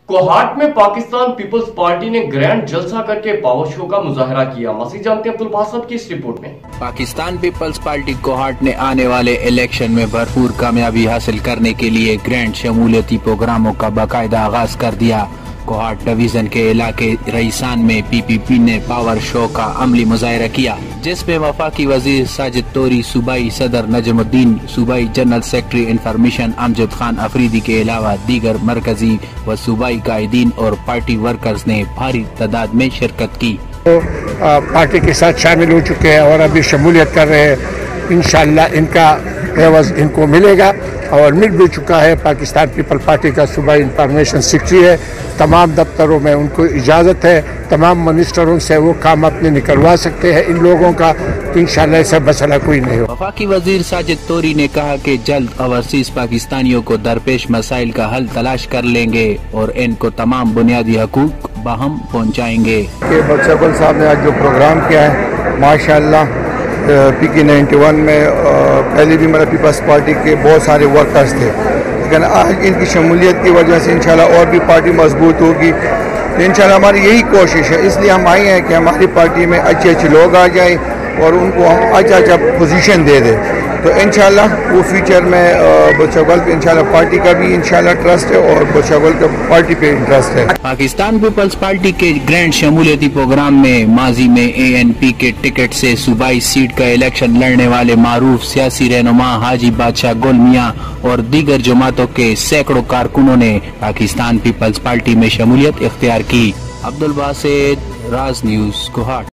कोहाट में Pakistan peoples party ने grand जलसा करके पावर शो का मुजाहरा किया। मज़ीद जानते हैं अब्दुल बासित की इस रिपोर्ट में। पाकिस्तान पीपल्स पार्टी कोहाट ने आने वाले इलेक्शन में भरपूर कामयाबी हासिल करने के लिए ग्रैंड शमूलियती प्रोग्रामों का बाकायदा आगाज कर दिया। कोहाट डिवीजन के इलाके रईसान में पीपीपी ने पावर शो का अमली मुजाहरा किया, जिसमें वफाकी वजीर साजिद तोरी, सूबाई सदर नजमुद्दीन, सूबाई general secretary information Amjad Khan Afridi के अलावा दीगर मरकजी व सूबाई कायदीन और पार्टी वर्कर्स ने भारी तादाद में शिरकत की। पार्टी के साथ शामिल हो चुके हैं और अभी शमूलियत कर रहे हैं। इंशाअल्लाह इनका एवज इनको मिलेगा और मिल भी चुका है। पाकिस्तान पीपल पार्टी का सूबाई इंफॉर्मेशन सेक्रेटरी है। तमाम दफ्तरों में उनको इजाज़त है, तमाम मिनिस्टरों से वो काम अपने निकलवा सकते हैं इन लोगों का। तो इंशाअल्लाह इससे मसला कोई नहीं हो। वफाकी वजीर साजिद तोरी ने कहा कि जल्द ओवरसीज पाकिस्तानियों को दरपेश मसाइल का हल तलाश कर लेंगे और इनको तमाम बुनियादी हकूक बहम पहुँचाएंगे। बख्शबल साहब ने आज जो प्रोग्राम किया है माशाअल्लाह, PK 91 में पहले भी मेरा पीपल्स पार्टी के बहुत सारे वर्कर्स थे, लेकिन आज इनकी शमूलियत की वजह से इंशाल्लाह और भी पार्टी मजबूत होगी। तो इंशाल्लाह हमारी यही कोशिश है, इसलिए हम आए हैं कि हमारी पार्टी में अच्छे अच्छे लोग आ जाएं और उनको हम अच्छा पोजीशन दे दें। तो इंशाल्लाह वो फ्यूचर में बच्चों पे इंशाल्लाह पार्टी का भी इंशाल्लाह ट्रस्ट है और बच्चों का पार्टी पे इंटरेस्ट है। पाकिस्तान पीपल्स पार्टी के ग्रैंड शमूलियती प्रोग्राम में माजी में ANP के टिकट से सूबाई सीट का इलेक्शन लड़ने वाले मारूफ सियासी रहनुमा हाजी बादशाह गुल मियां और दीगर जमातों के सैकड़ों कारकुनों ने पाकिस्तान पीपल्स पार्टी में शमूलियत इख्तियार की। अब्दुल बासित, राज न्यूज़, कोहाट।